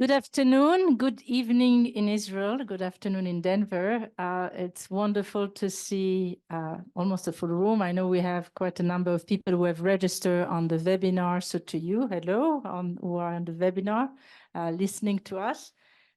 Good afternoon, good evening in Israel, good afternoon in Denver. It's wonderful to see almost a full room. I know we have quite a number of people who have registered on the webinar. So to you, hello, who are on the webinar, listening to us.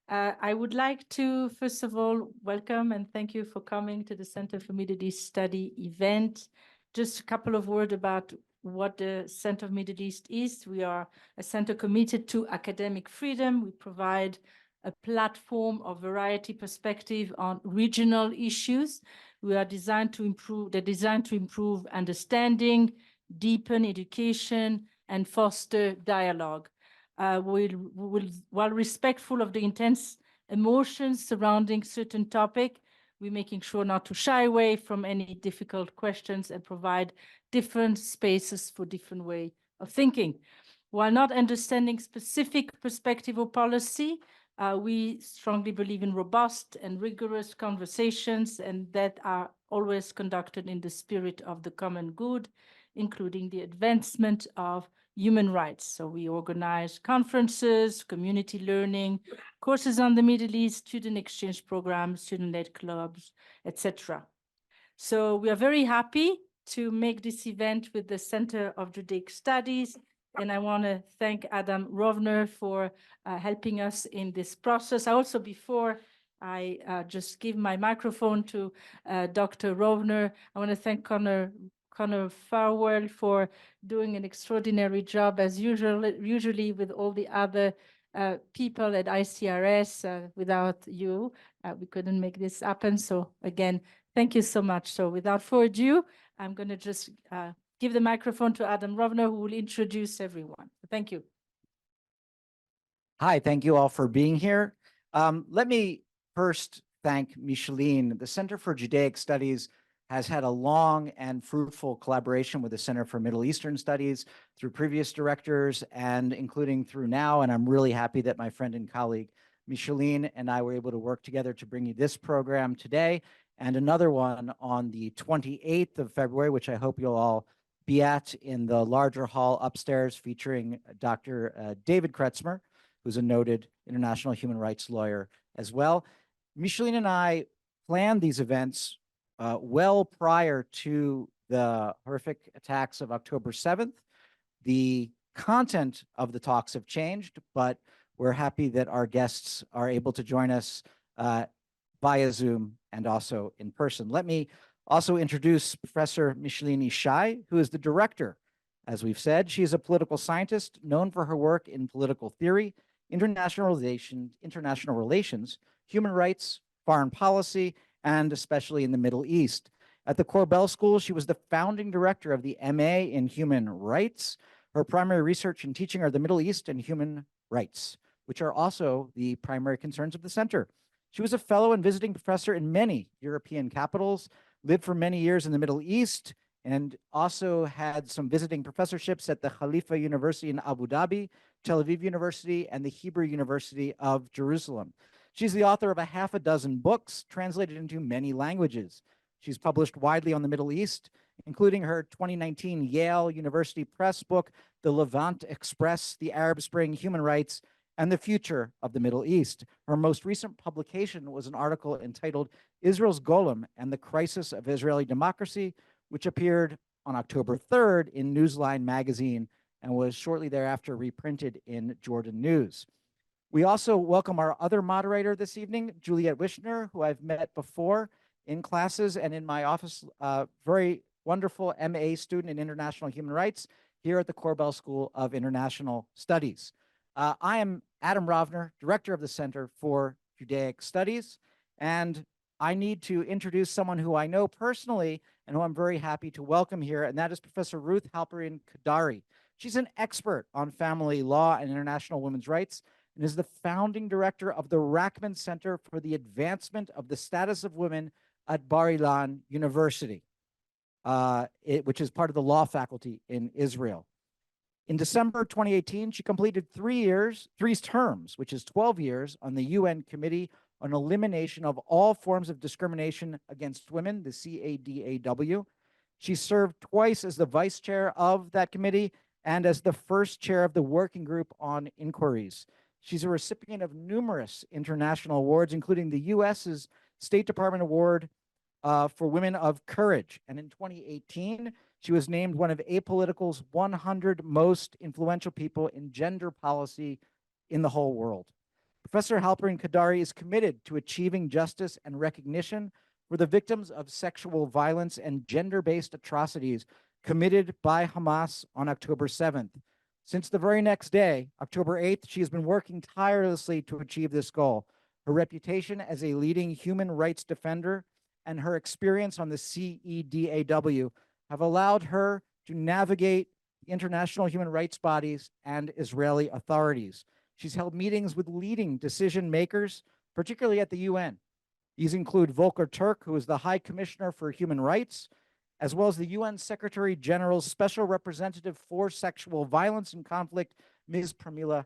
I would like to, first of all, welcome and thank you for coming to the Center for Middle East Study event. Just a couple of words about what the Center of Middle East is. We are a center committed to academic freedom. We provide a platform of variety perspective on regional issues. We are designed to improve understanding, deepen education, and foster dialogue. While respectful of the intense emotions surrounding certain topic, we're making sure not to shy away from any difficult questions and provide different spaces for different way of thinking. While not understanding specific perspective or policy, we strongly believe in robust and rigorous conversations, and that are always conducted in the spirit of the common good, including the advancement of human rights. So we organize conferences, community learning, courses on the Middle East, student exchange programs, student-led clubs, etc. So we are very happy to make this event with the Center of Judaic Studies. And I want to thank Adam Rovner for helping us in this process. Also, before I just give my microphone to Dr. Rovner, I want to thank Connor Farwell for doing an extraordinary job as usually with all the other people at ICRS. Without you, we couldn't make this happen. So again, thank you so much. So without further ado, I'm going to just give the microphone to Adam Rovner, who will introduce everyone. Thank you. Hi, thank you all for being here. Let me first thank Micheline. The Center for Judaic Studies has had a long and fruitful collaboration with the Center for Middle Eastern Studies through previous directors and including through now. And I'm really happy that my friend and colleague Micheline and I were able to work together to bring you this program today and another one on the 28th of February, which I hope you'll all be at in the larger hall upstairs, featuring Dr. David Kretzmer, who's a noted international human rights lawyer as well. Micheline and I planned these events well prior to the horrific attacks of October 7th. The content of the talks have changed, but we're happy that our guests are able to join us via Zoom and also in person. Let me also introduce Professor Micheline Ishai, who is the director. As we've said, she is a political scientist known for her work in political theory, international relations, human rights, foreign policy, and especially in the Middle East. At the Korbel School, she was the founding director of the MA in Human Rights. Her primary research and teaching are the Middle East and human rights, which are also the primary concerns of the center. She was a fellow and visiting professor in many European capitals, lived for many years in the Middle East, and also had some visiting professorships at the Khalifa University in Abu Dhabi, Tel Aviv University, and the Hebrew University of Jerusalem. She's the author of a half a dozen books translated into many languages. She's published widely on the Middle East, including her 2019 Yale University Press book, The Levant Express, The Arab Spring, Human Rights, and the Future of the Middle East. Her most recent publication was an article entitled Israel's Golem and the Crisis of Israeli Democracy, which appeared on October 3rd in Newsline magazine and was shortly thereafter reprinted in Jordan News. We also welcome our other moderator this evening, Juliet Wishner, who I've met before in classes and in my office, very wonderful MA student in international human rights here at the Korbel School of International Studies. I am Adam Rovner, director of the Center for Judaic Studies, and I need to introduce someone who I know personally and who I'm very happy to welcome here, and that is Professor Ruth Halperin-Kaddari. She's an expert on family law and international women's rights and is the founding director of the Rachman Center for the Advancement of the Status of Women at Bar-Ilan University, which is part of the law faculty in Israel. In December 2018, she completed 3 terms, which is 12 years, on the UN Committee on Elimination of All Forms of Discrimination Against Women, the CADAW. She served twice as the vice chair of that committee and as the first chair of the Working Group on Inquiries. She's a recipient of numerous international awards, including the U.S.'s State Department Award for Women of Courage. And in 2018, she was named one of Apolitical's 100 most influential people in gender policy in the whole world. Professor Halperin-Kaddari is committed to achieving justice and recognition for the victims of sexual violence and gender-based atrocities committed by Hamas on October 7th. Since the very next day, October 8th, she has been working tirelessly to achieve this goal. Her reputation as a leading human rights defender and her experience on the CEDAW have allowed her to navigate international human rights bodies and Israeli authorities. She's held meetings with leading decision makers, particularly at the UN. These include Volker Turk, who is the High Commissioner for Human Rights, as well as the UN Secretary General's Special Representative for Sexual Violence and Conflict, Ms. Pramila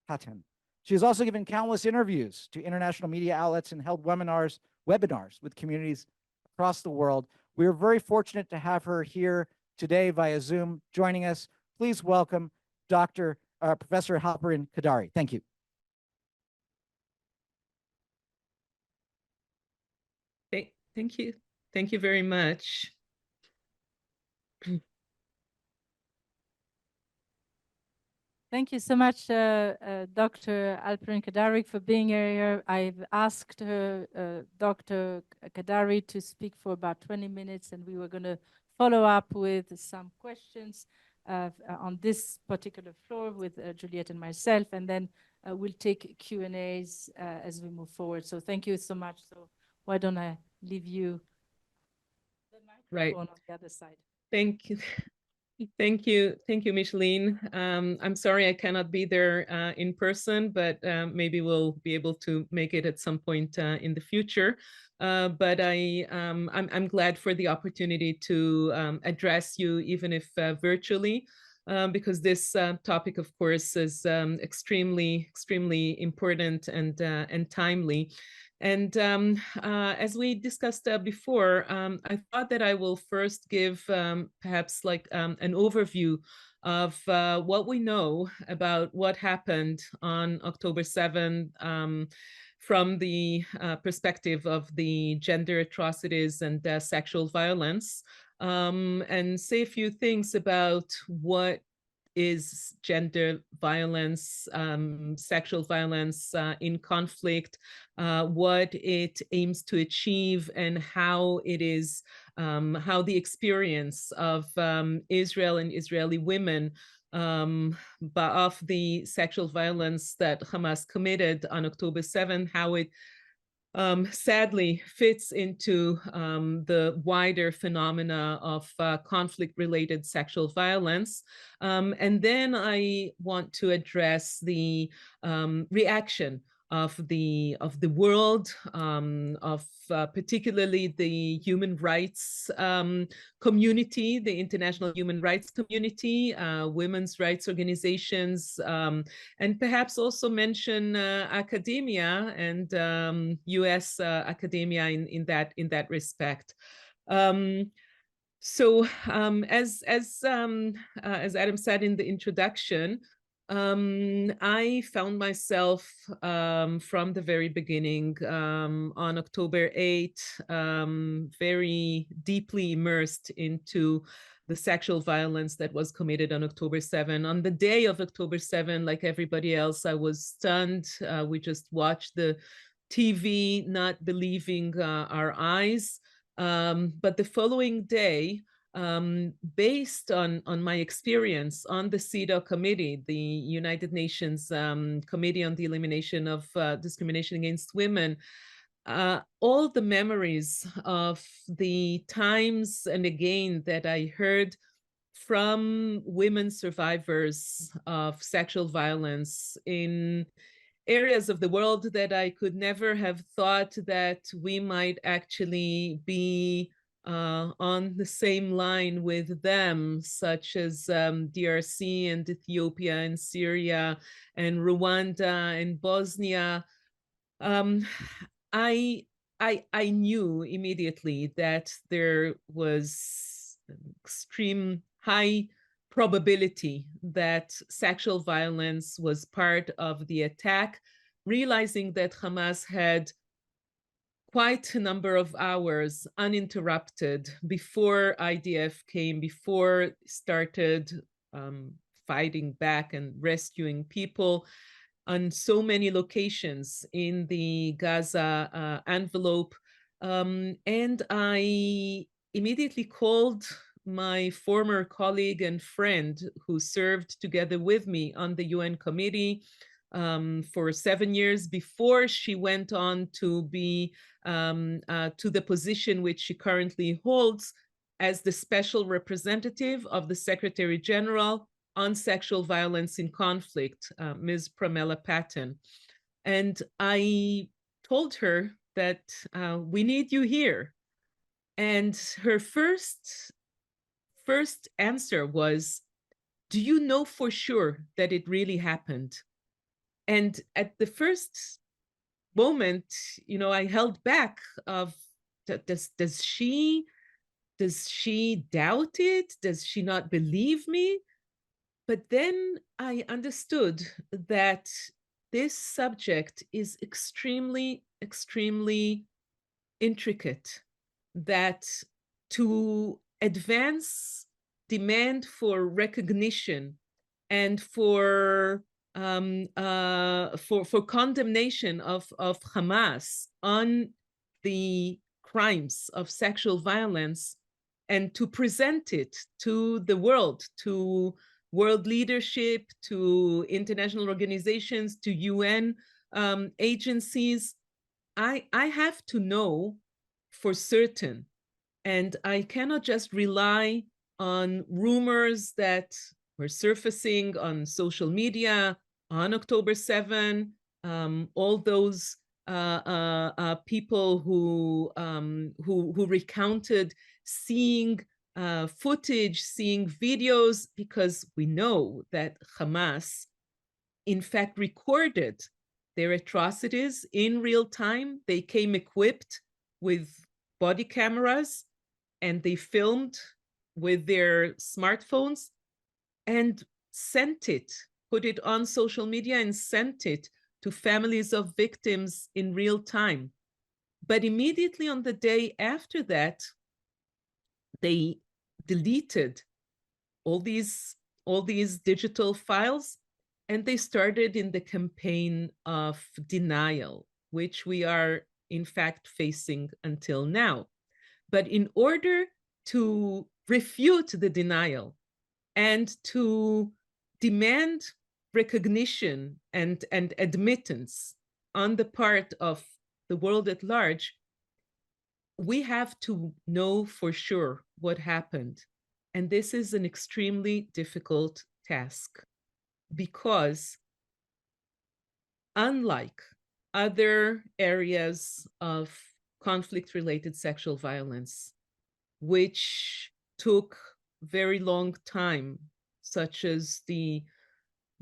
Patten. She has also given countless interviews to international media outlets and held webinars with communities across the world. We are very fortunate to have her here today via Zoom joining us. Please welcome Professor Halperin-Kaddari. Thank you. Thank you. Thank you very much. Thank you so much, Dr. Halperin-Kaddari, for being here. I've asked her, Dr. Kaddari, to speak for about 20 minutes, and we were going to follow up with some questions on this particular floor with Juliette and myself, and then we'll take Q&As as we move forward. So thank you so much. So why don't I leave you the microphone on the other side? Thank you. Thank you, Micheline. I'm sorry I cannot be there in person, but maybe we'll be able to make it at some point in the future. But I'm glad for the opportunity to address you, even if virtually, because this topic, of course, is extremely important and timely. And as we discussed before, I thought that I will first give perhaps like an overview of what we know about what happened on October 7th from the perspective of the gender atrocities and sexual violence, and say a few things about what is gender violence, sexual violence in conflict, what it aims to achieve, and how it is, how the experience of Israel and Israeli women of the sexual violence that Hamas committed on October 7th, how it sadly fits into the wider phenomena of conflict-related sexual violence. And then I want to address the reaction of the world, of particularly the human rights community, the international human rights community, women's rights organizations, and perhaps also mention academia and U.S. academia in that respect. So as Adam said in the introduction, I found myself from the very beginning on October 8th very deeply immersed into the sexual violence that was committed on October 7th. On the day of October 7th, like everybody else, I was stunned. We just watched the TV, not believing our eyes. But the following day, based on my experience on the CEDAW committee, the United Nations Committee on the Elimination of Discrimination Against Women, all the memories of the times and again that I heard from women survivors of sexual violence in areas of the world that I could never have thought that we might actually be on the same line with them, such as DRC and Ethiopia and Syria and Rwanda and Bosnia. I knew immediately that there was extreme high probability that sexual violence was part of the attack, realizing that Hamas had quite a number of hours uninterrupted before IDF came, before started fighting back and rescuing people on so many locations in the Gaza envelope. And I immediately called my former colleague and friend who served together with me on the UN committee for 7 years before she went on to be to the position which she currently holds as the special representative of the Secretary General on sexual violence in conflict, Ms. Pramila Patten. And I told her that we need you here. And her first answer was, do you know for sure that it really happened? And at the first moment, you know, I held back of, does she doubt it? Does she not believe me? But then I understood that this subject is extremely, extremely intricate, that to advance demand for recognition and for condemnation of Hamas on the crimes of sexual violence, and to present it to the world, to world leadership, to international organizations, to UN agencies, I have to know for certain. And I cannot just rely on rumors that were surfacing on social media on October 7, all those people who recounted seeing footage, seeing videos, because we know that Hamas, in fact, recorded their atrocities in real time. They came equipped with body cameras and they filmed with their smartphones and sent it, put it on social media and sent it to families of victims in real time. But immediately on the day after that, they deleted all these digital files, and they started in the campaign of denial, which we are in fact facing until now. But in order to refute the denial and to demand recognition and admittance on the part of the world at large, we have to know for sure what happened. And this is an extremely difficult task, because unlike other areas of conflict-related sexual violence, which took very long time, such as the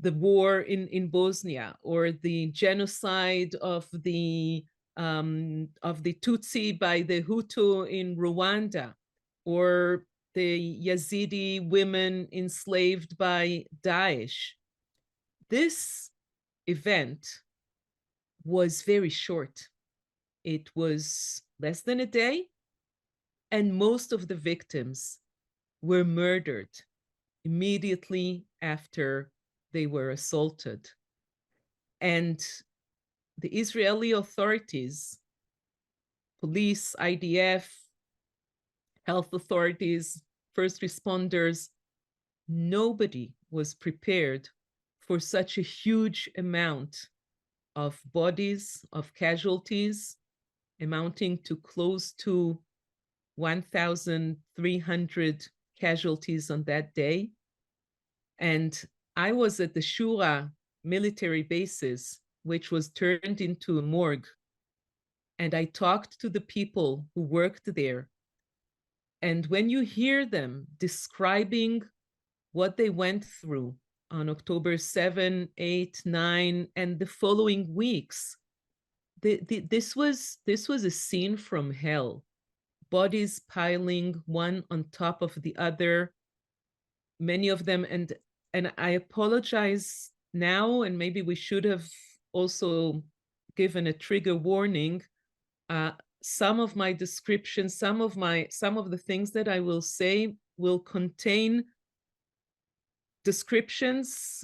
war in Bosnia, or the genocide of the Tutsi by the Hutu in Rwanda, or the Yazidi women enslaved by Daesh. This event was very short. It was less than a day, and most of the victims were murdered immediately after they were assaulted. And the Israeli authorities, police, IDF, health authorities, first responders, nobody was prepared for such a huge amount of bodies, of casualties, amounting to close to 1,300 casualties on that day. And I was at the Shura military bases, which was turned into a morgue. And I talked to the people who worked there. And when you hear them describing what they went through on October 7, 8, 9, and the following weeks, this was a scene from hell. Bodies piling one on top of the other, many of them, and I apologize now, and maybe we should have also given a trigger warning. Some of my descriptions, some of the things that I will say will contain descriptions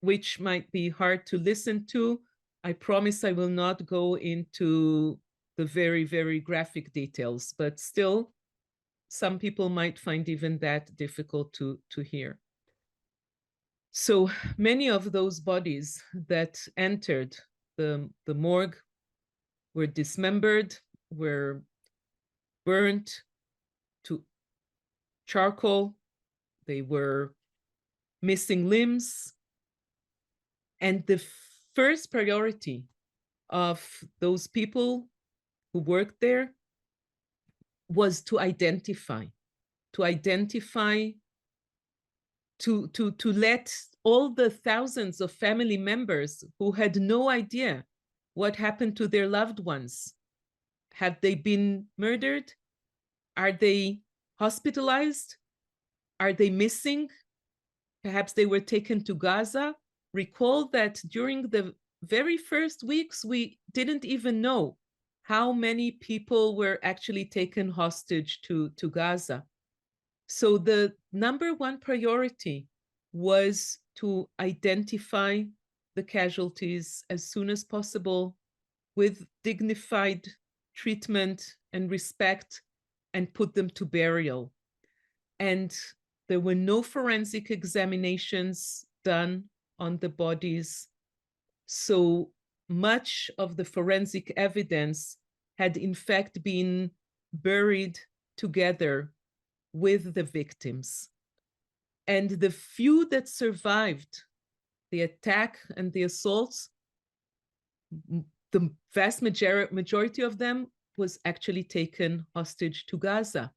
which might be hard to listen to. I promise I will not go into the very, very graphic details, but still, some people might find even that difficult to hear. So many of those bodies that entered the morgue were dismembered, were burnt to charcoal, they were missing limbs. And the first priority of those people who worked there was to identify, to let all the thousands of family members who had no idea what happened to their loved ones. Have they been murdered? Are they hospitalized? Are they missing? Perhaps they were taken to Gaza. Recall that during the very first weeks, we didn't even know how many people were actually taken hostage to Gaza. So the number one priority was to identify the casualties as soon as possible with dignified treatment and respect and put them to burial. And there were no forensic examinations done on the bodies. So much of the forensic evidence had in fact been buried together with the victims. And the few that survived the attack and the assaults, the vast majority of them was actually taken hostage to Gaza.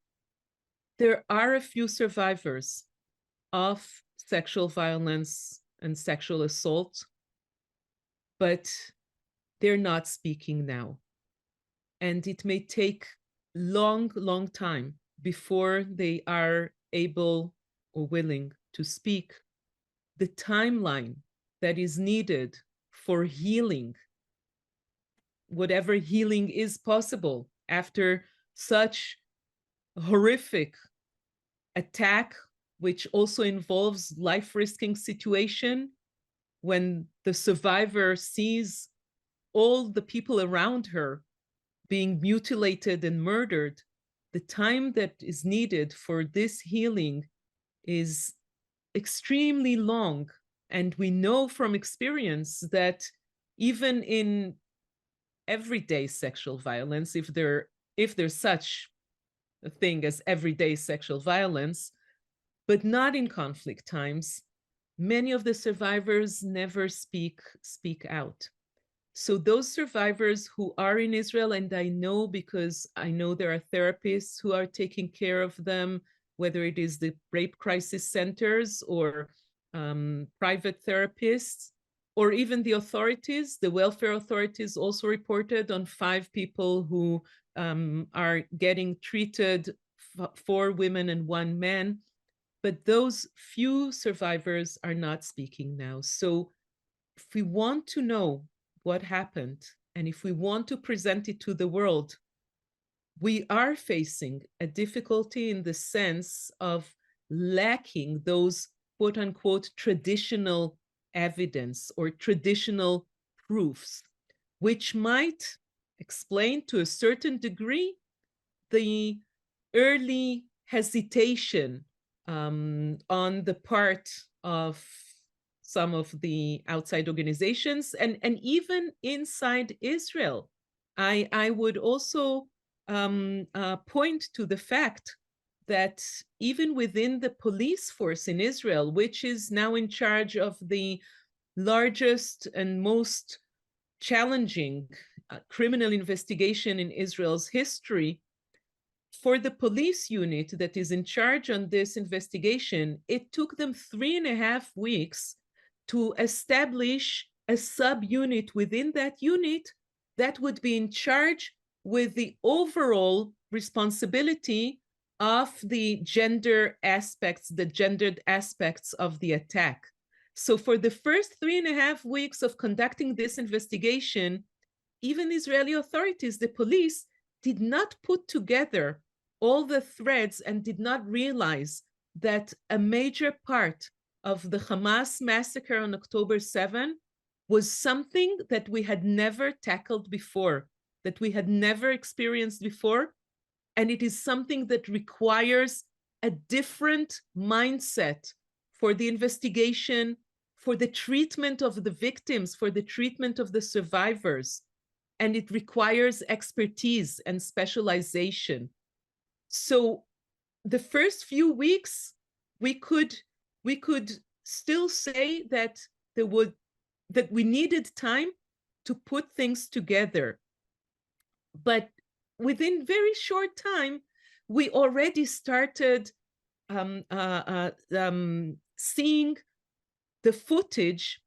There are a few survivors of sexual violence and sexual assault, but they're not speaking now. And it may take long, long time before they are able or willing to speak. The timeline that is needed for healing, whatever healing is possible after such horrific attack, which also involves life-risking situation, when the survivor sees all the people around her being mutilated and murdered, the time that is needed for this healing is extremely long. And we know from experience that even in everyday sexual violence, if there's such a thing as everyday sexual violence, but not in conflict times, many of the survivors never speak out. So those survivors who are in Israel, and I know because I know there are therapists who are taking care of them, whether it is the rape crisis centers or private therapists, or even the authorities. The welfare authorities also reported on 5 people who are getting treated, 4 women and 1 man. But those few survivors are not speaking now. So if we want to know what happened, and if we want to present it to the world, we are facing a difficulty in the sense of lacking those quote unquote traditional evidence or traditional proofs, which might explain to a certain degree the early hesitation on the part of some of the outside organizations and even inside Israel. I would also point to the fact that even within the police force in Israel, which is now in charge of the largest and most challenging criminal investigation in Israel's history, for the police unit that is in charge on this investigation, it took them 3.5 weeks to establish a subunit within that unit that would be in charge with the overall responsibility of the gendered aspects of the attack. So for the first 3.5 weeks of conducting this investigation, even Israeli authorities, the police, did not put together all the threads and did not realize that a major part of the Hamas massacre on October 7 was something that we had never tackled before, that we had never experienced before. And it is something that requires a different mindset for the investigation, for the treatment of the victims, for the treatment of the survivors. And it requires expertise and specialization. So the first few weeks, we could still say that we needed time to put things together. But within very short time, we already started seeing the footage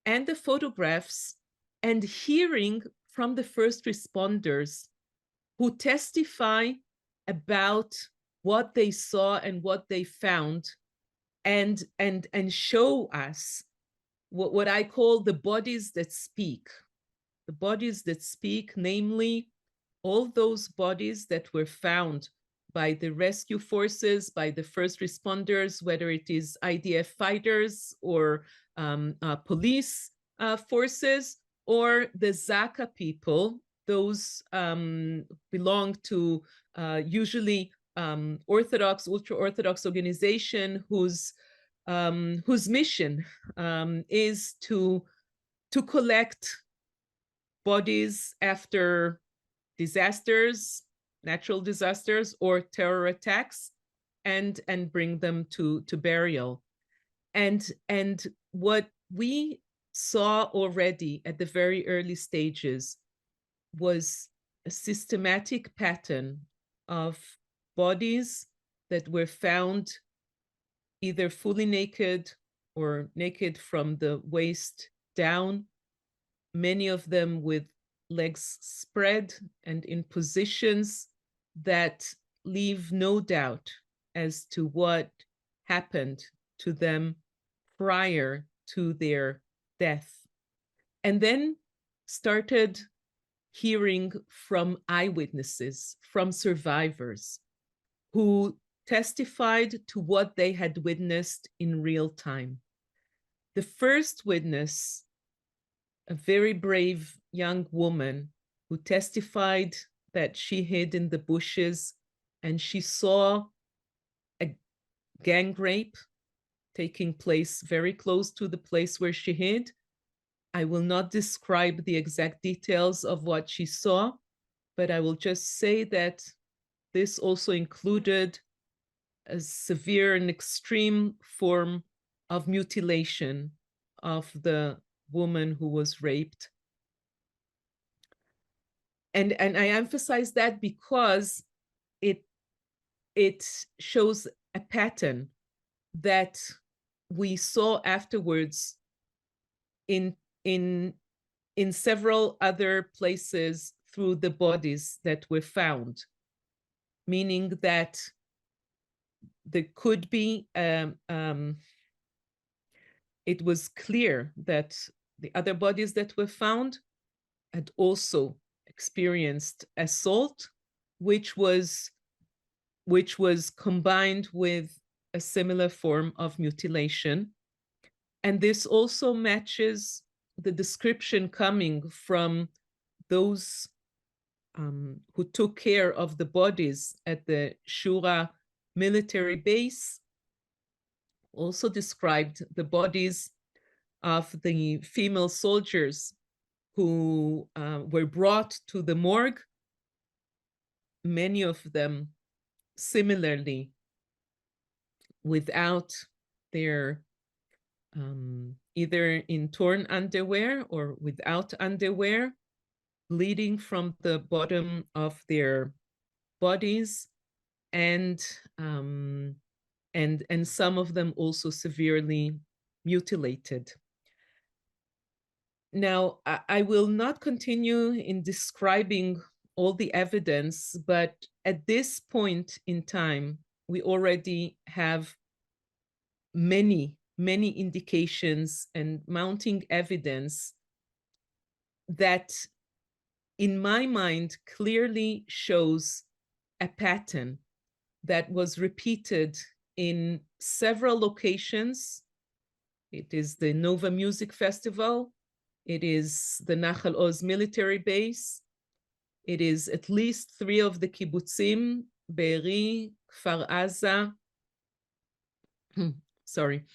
and the photographs and hearing from the first responders who testify about what they saw and what they found, and show us what I call the bodies that speak. The bodies that speak, namely, all those bodies that were found by the rescue forces, by the first responders, whether it is IDF fighters or police forces, or the Zaka people, those belong to usually Orthodox, ultra-Orthodox organization whose mission is to collect bodies after disasters, natural disasters, or terror attacks, and bring them to burial. And what we saw already at the very early stages was a systematic pattern of bodies that were found either fully naked or naked from the waist down, many of them with legs spread and in positions that leave no doubt as to what happened to them prior to their death. And then started hearing from eyewitnesses, from survivors who testified to what they had witnessed in real time. The first witness, a very brave young woman who testified that she hid in the bushes and she saw a gang rape taking place very close to the place where she hid. I will not describe the exact details of what she saw, but I will just say that this also included a severe and extreme form of mutilation of the woman who was raped. And I emphasize that because it shows a pattern that we saw afterwards in several other places through the bodies that were found, meaning that there could be, it was clear that the other bodies that were found had also experienced assault, which was combined with a similar form of mutilation. And this also matches the description coming from those who took care of the bodies at the Shura military base, also described the bodies of the female soldiers who were brought to the morgue, many of them similarly without their either in torn underwear or without underwear, bleeding from the bottom of their bodies, and some of them also severely mutilated. Now, I will not continue in describing all the evidence, but at this point in time, we already have many indications and mounting evidence that, in my mind, clearly shows a pattern that was repeated in several locations. It is the Nova Music Festival. It is the Nachal Oz military base. It is at least 3 of the kibbutzim, Be'eri, Kfar Aza, sorry,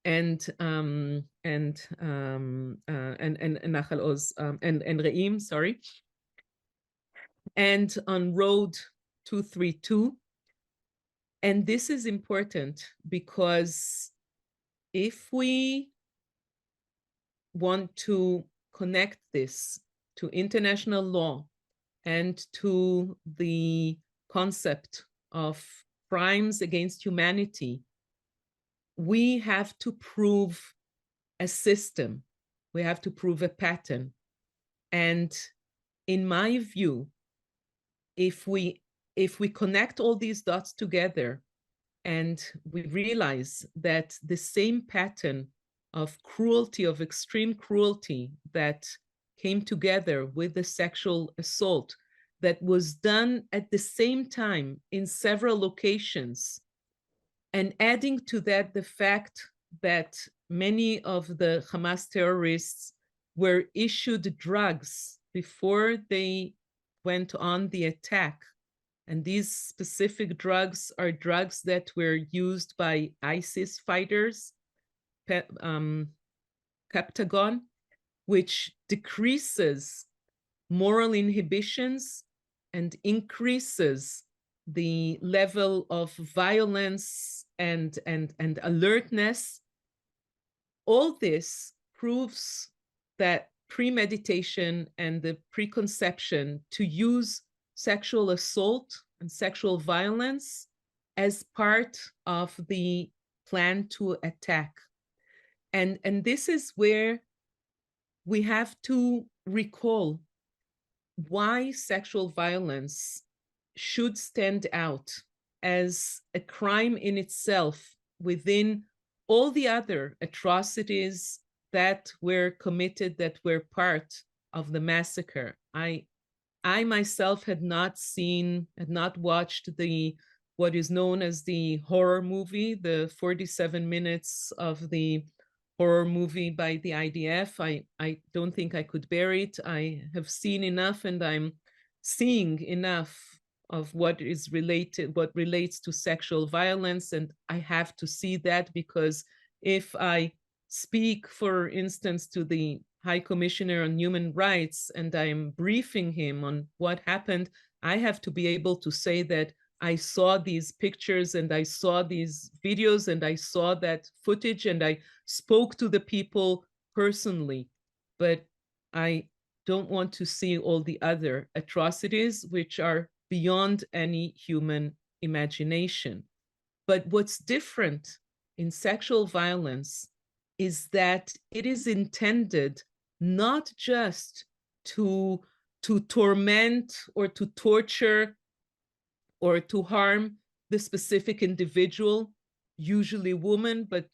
and Nachal Oz, and Re'im, sorry, and on Road 232. And this is important because if we want to connect this to international law and to the concept of crimes against humanity, we have to prove a system. We have to prove a pattern. And in my view, if we connect all these dots together and we realize that the same pattern of cruelty, of extreme cruelty that came together with the sexual assault that was done at the same time in several locations, and adding to that the fact that many of the Hamas terrorists were issued drugs before they went on the attack. And these specific drugs are drugs that were used by ISIS fighters, Captagon, which decreases moral inhibitions and increases the level of violence and alertness. All this proves that premeditation and the preconception to use sexual assault and sexual violence as part of the plan to attack. And this is where we have to recall why sexual violence should stand out as a crime in itself within all the other atrocities that were committed, that were part of the massacre. I myself had not watched what is known as the horror movie, the 47 minutes of the horror movie by the IDF. I don't think I could bear it. I have seen enough, and I'm seeing enough of what relates to sexual violence, and I have to see that, because if I speak, for instance, to the High Commissioner on Human Rights and I am briefing him on what happened, I have to be able to say that I saw these pictures and I saw these videos and I saw that footage and I spoke to the people personally. But I don't want to see all the other atrocities which are beyond any human imagination. But what's different in sexual violence is that it is intended not just to torment or to torture or to harm the specific individual, usually women, but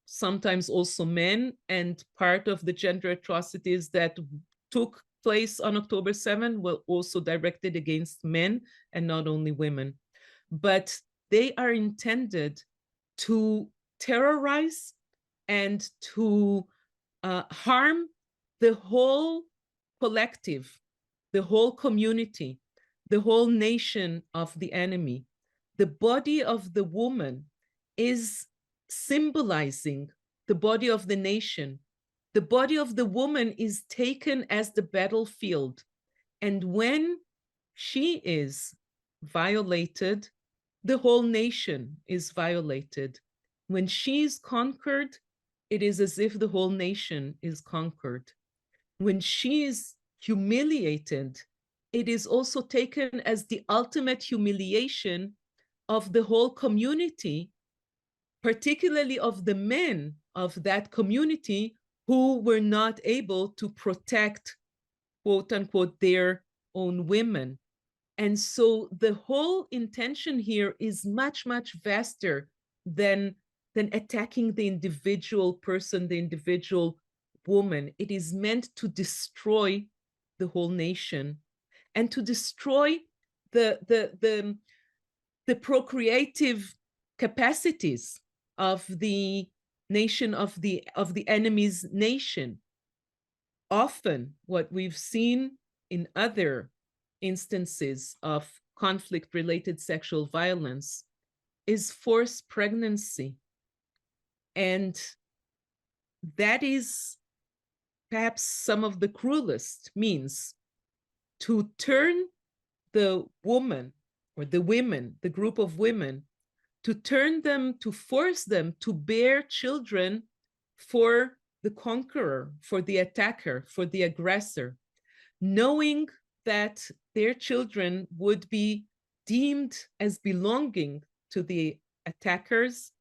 sometimes also men. And part of the gender atrocities that took place on October 7 were also directed against men and not only women. But they are intended to terrorize and to harm the whole collective, the whole community, the whole nation of the enemy. The body of the woman is symbolizing the body of the nation. The body of the woman is taken as the battlefield. And when she is violated, the whole nation is violated. When she is conquered, it is as if the whole nation is conquered. When she is humiliated, it is also taken as the ultimate humiliation of the whole community, particularly of the men of that community who were not able to protect, quote unquote, their own women. And so the whole intention here is much, much vaster than attacking the individual person, the individual woman. It is meant to destroy the whole nation and to destroy the procreative capacities of the nation, of the enemy's nation. Often what we've seen in other instances of conflict-related sexual violence is forced pregnancy. And that is perhaps some of the cruelest means to turn the woman or the women, the group of women, to turn them, to force them to bear children for the conqueror, for the attacker, for the aggressor, knowing that their children would be deemed as belonging to the attacker's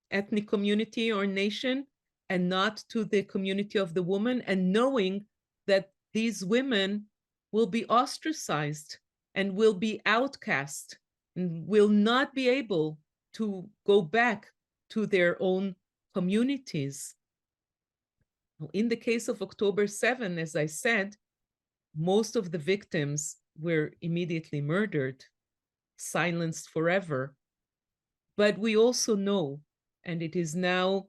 ethnic community or nation and not to the community of the woman, and knowing that these women will be ostracized and will be outcast and will not be able to go back to their own communities. In the case of October 7, as I said, most of the victims were immediately murdered, silenced forever. But we also know, and it is now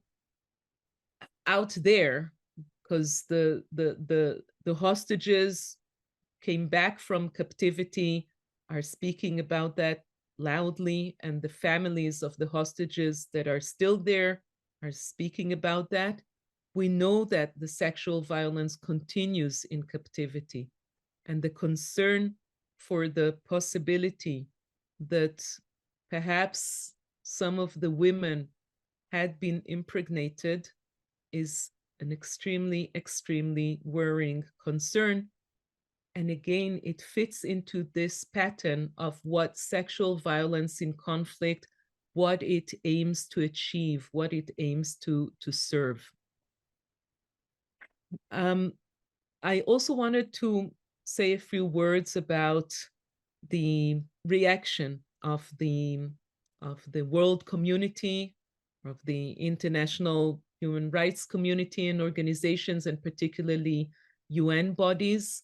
out there, because the hostages came back from captivity, are speaking about that loudly, and the families of the hostages that are still there are speaking about that. We know that the sexual violence continues in captivity, and the concern for the possibility that perhaps some of the women had been impregnated is an extremely, extremely worrying concern. And again, it fits into this pattern of what sexual violence in conflict, what it aims to achieve, what it aims to serve. I also wanted to say a few words about the reaction of the world community, of the international human rights community and organizations, and particularly UN bodies.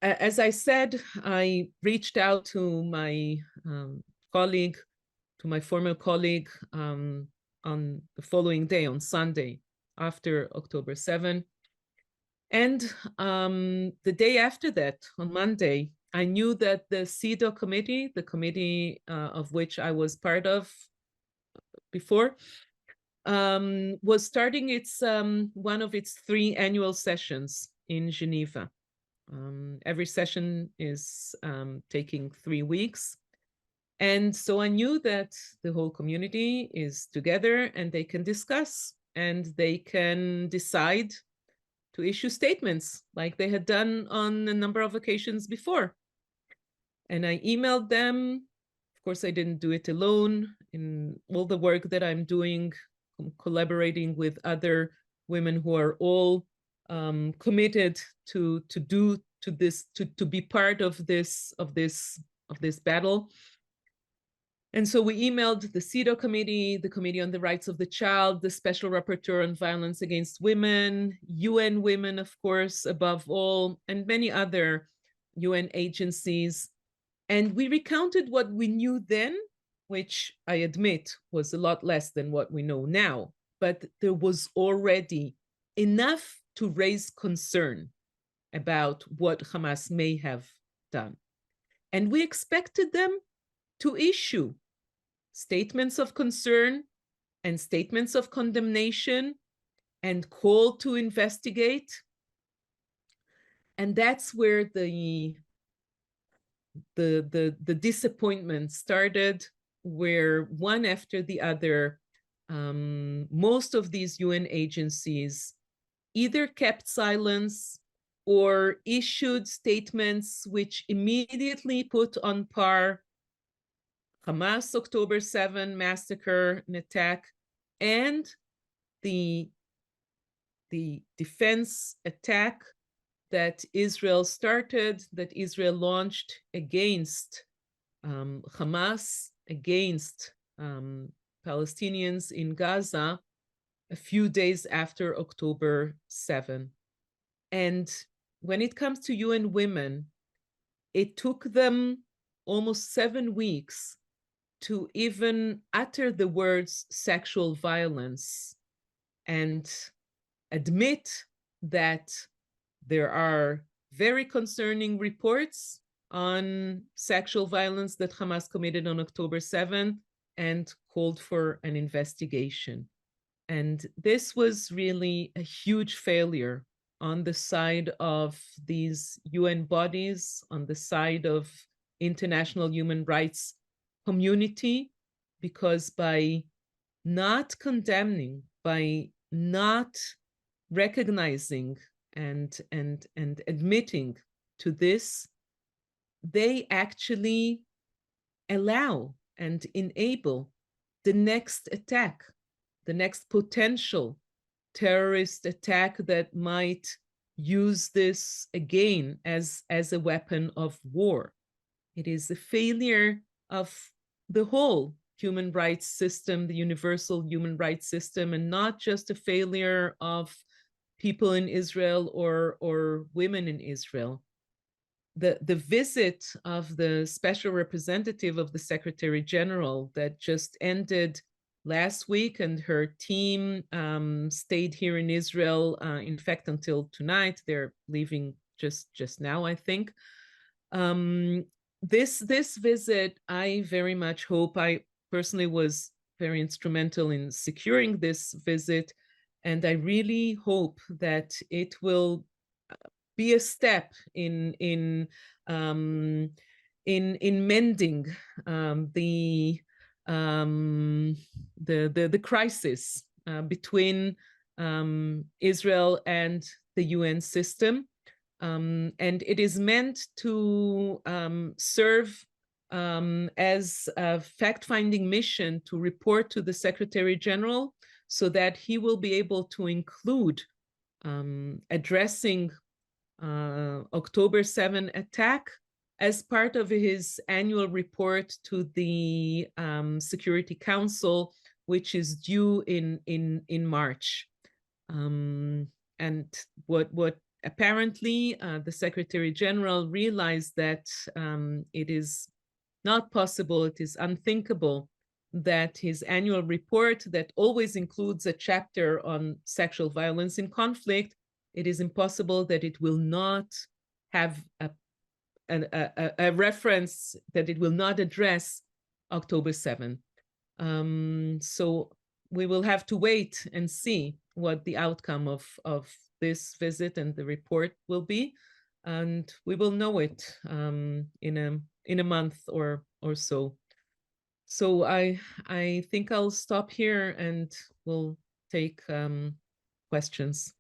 As I said, I reached out to my colleague, to my former colleague, on the following day, on Sunday, after October 7. And the day after that, on Monday, I knew that the CEDAW committee, the committee of which I was part of before, was starting its one of its 3 annual sessions in Geneva. Every session is taking 3 weeks. And so I knew that the whole community is together and they can discuss and they can decide to issue statements like they had done on a number of occasions before. And I emailed them. Of course, I didn't do it alone. In all the work that I'm doing, I'm collaborating with other women who are all committed to be part of this battle. And so we emailed the CEDAW committee, the Committee on the Rights of the Child, the Special Rapporteur on Violence Against Women, UN Women, of course, above all, and many other UN agencies. And we recounted what we knew then, which I admit was a lot less than what we know now, but there was already enough to raise concern about what Hamas may have done. And we expected them to issue statements of concern and statements of condemnation and call to investigate. And that's where the disappointment started, where one after the other, most of these UN agencies either kept silence or issued statements which immediately put on par Hamas October 7 massacre and attack and the defense attack that Israel started, that Israel launched against Hamas, against Palestinians in Gaza a few days after October 7. And when it comes to UN Women, it took them almost 7 weeks to even utter the words sexual violence and admit that there are very concerning reports on sexual violence that Hamas committed on October 7 and called for an investigation. And this was really a huge failure on the side of these UN bodies, on the side of international human rights community, because by not condemning, by not recognizing and admitting to this, they actually allow and enable the next attack, the next potential terrorist attack that might use this again as a weapon of war. It is a failure of the whole human rights system, the universal human rights system, and not just a failure of people in Israel or women in Israel. The visit of the special representative of the Secretary General that just ended last week, and her team stayed here in Israel, in fact, until tonight. They're leaving just now, I think. This visit, I very much hope, I personally was very instrumental in securing this visit, and I really hope that it will be a step in mending the crisis between Israel and the UN system. And it is meant to serve as a fact-finding mission to report to the Secretary General, so that he will be able to include addressing October 7 attack as part of his annual report to the Security Council, which is due in March. And what apparently the Secretary General realized that it is not possible, it is unthinkable that his annual report that always includes a chapter on sexual violence in conflict, it is impossible that it will not have a reference, that it will not address October 7. So we will have to wait and see what the outcome of this visit and the report will be, and we will know it in a month or so. So I think I'll stop here and we'll take questions.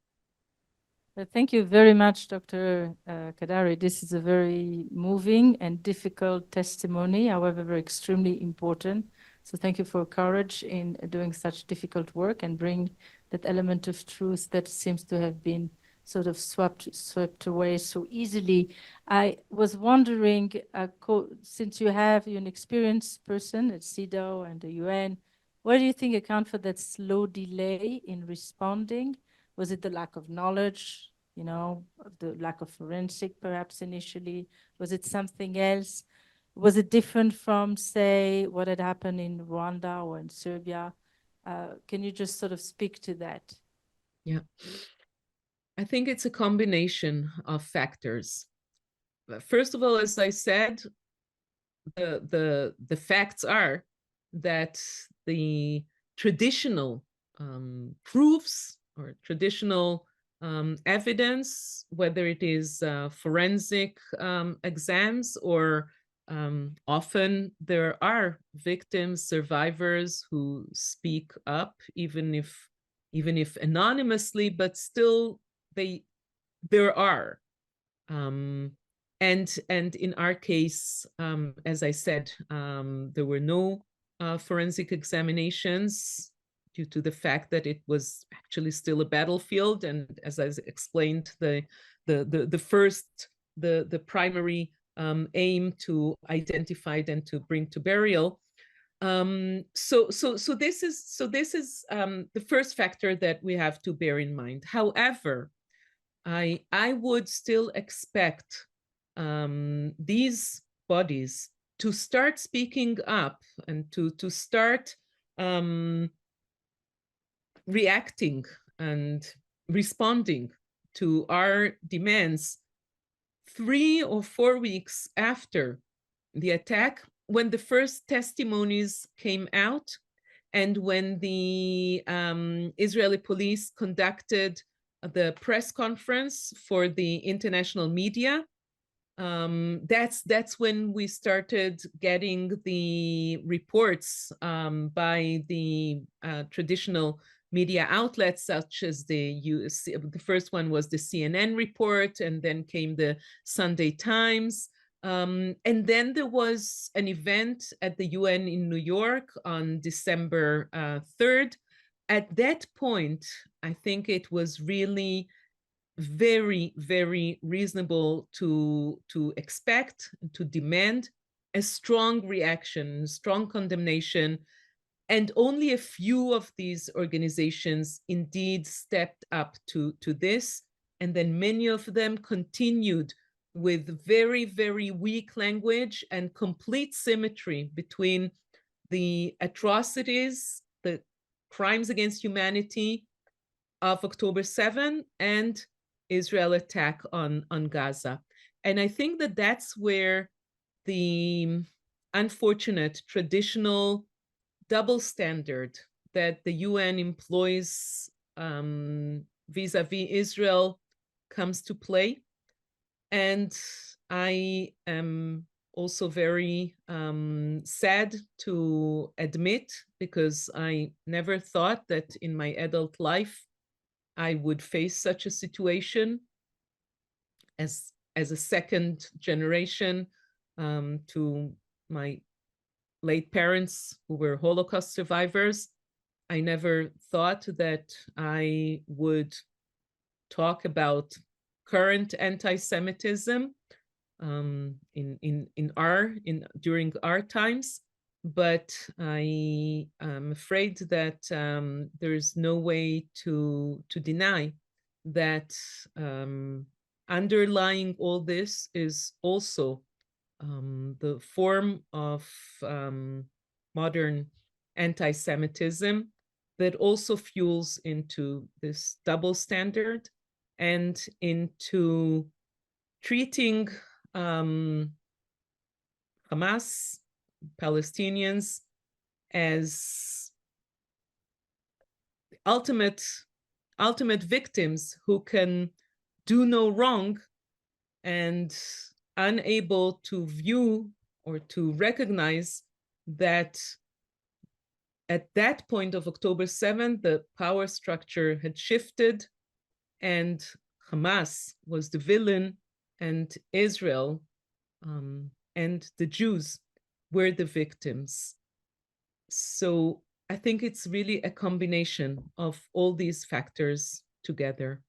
Thank you very much, Dr. Kaddari. This is a very moving and difficult testimony, however, extremely important. So thank you for courage in doing such difficult work and bring that element of truth that seems to have been sort of swept away so easily. I was wondering, since you're an experienced person at CEDAW and the UN, what do you think account for that slow delay in responding? Was it the lack of knowledge, the lack of forensic perhaps initially? Was it something else? Was it different from, say, what had happened in Rwanda or in Serbia? Can you just sort of speak to that? Yeah. I think it's a combination of factors. First of all, as I said, the facts are that the traditional proofs or traditional evidence, whether it is forensic exams or often there are victims, survivors who speak up, even if anonymously, but still there are. And in our case, as I said, there were no forensic examinations. due to the fact that it was actually still a battlefield. And as I explained, the primary aim to identify it and to bring to burial. So this is the first factor that we have to bear in mind. However, I would still expect these bodies to start speaking up and to start reacting and responding to our demands 3 or 4 weeks after the attack, when the first testimonies came out and when the Israeli police conducted the press conference for the international media. That's when we started getting the reports by the traditional media outlets, such as the first one was the CNN report, and then came the Sunday Times. And then there was an event at the UN in New York on December 3rd. At that point, I think it was really very, very reasonable to expect, to demand a strong reaction, strong condemnation. And only a few of these organizations indeed stepped up to this. And then many of them continued with very, very weak language and complete symmetry between the atrocities, the crimes against humanity of October 7 and Israel attack on Gaza. And I think that that's where the unfortunate traditional double standard that the UN employs vis-a-vis Israel comes to play. And I am also very sad to admit, because I never thought that in my adult life I would face such a situation as a second generation to my late parents who were Holocaust survivors. I never thought that I would talk about current anti-Semitism during our times, but I am afraid that there is no way to deny that underlying all this is also the form of modern anti-Semitism that also fuels into this double standard and into treating Hamas, Palestinians, as ultimate victims who can do no wrong and unable to view or to recognize that at that point of October 7th, the power structure had shifted and Hamas was the villain and Israel and the Jews were the victims. So I think it's really a combination of all these factors together.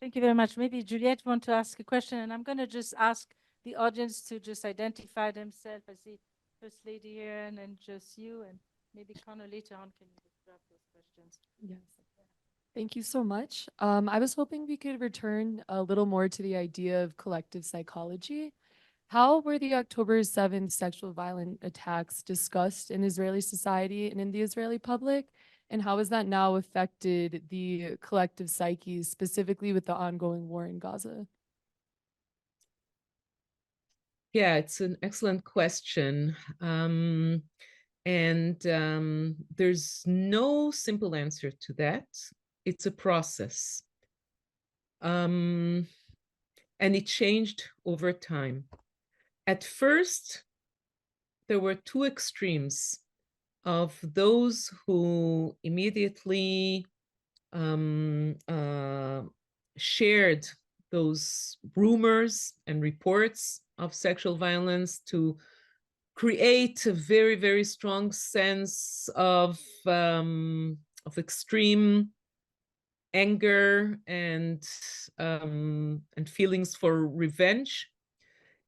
Thank you very much. Maybe Juliette want to ask a question, and I'm going to just ask the audience to just identify themselves. I see First Lady here, and then just you, and maybe Connor later on can grab those questions. Yes. Thank you so much. I was hoping we could return a little more to the idea of collective psychology. How were the October 7th sexual violent attacks discussed in Israeli society and in the Israeli public? And how has that now affected the collective psyche, specifically with the ongoing war in Gaza? Yeah, it's an excellent question. There's no simple answer to that. It's a process. And it changed over time. At first, there were two extremes of those who immediately shared those rumors and reports of sexual violence to create a very, very strong sense of extreme anger and feelings for revenge.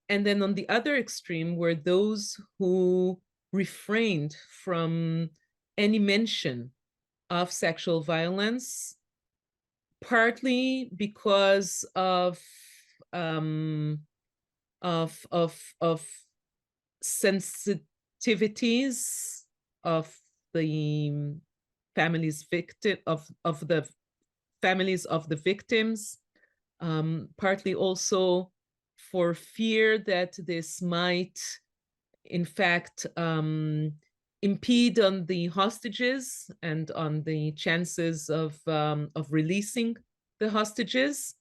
And then on the other extreme were those who refrained from any mention of sexual violence, partly because of sensitivities of the families of the families of the victims, partly also for fear that this might, in fact, impede on the hostages and on the chances of releasing the hostages,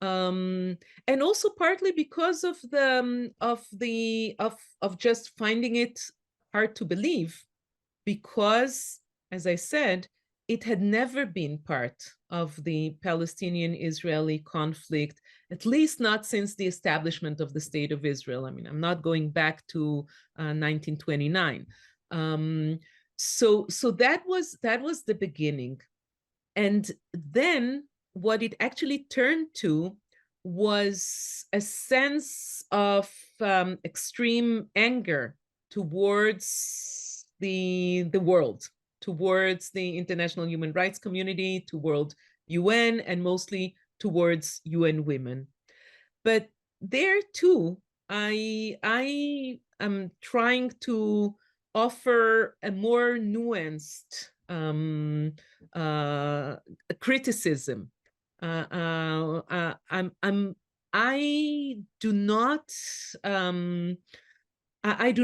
and also partly because of just finding it hard to believe, because, as I said, it had never been part of the Palestinian-Israeli conflict, at least not since the establishment of the State of Israel. I mean, I'm not going back to 1929. So that was the beginning. And then what it actually turned to was a sense of extreme anger towards the world, towards the international human rights community, toward UN, and mostly towards UN women. But there too, I am trying to offer a more nuanced criticism. I do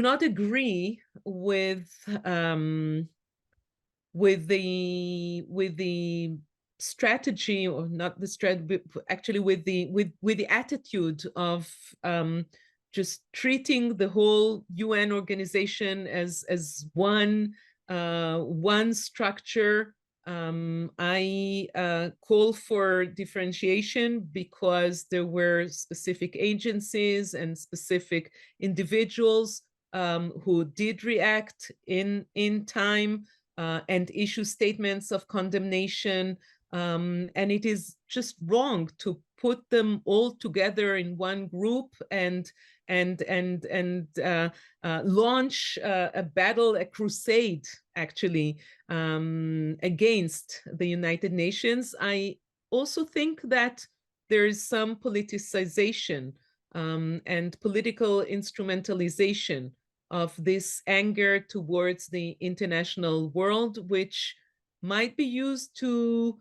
not agree with the strategy, or not the strategy, actually with the attitude of just treating the whole UN organization as one structure. I call for differentiation because there were specific agencies and specific individuals who did react in time and issue statements of condemnation. And it is just wrong to put them all together in one group and launch a battle, a crusade, actually, against the United Nations. I also think that there is some politicization and political instrumentalization of this anger towards the international world, which might be used to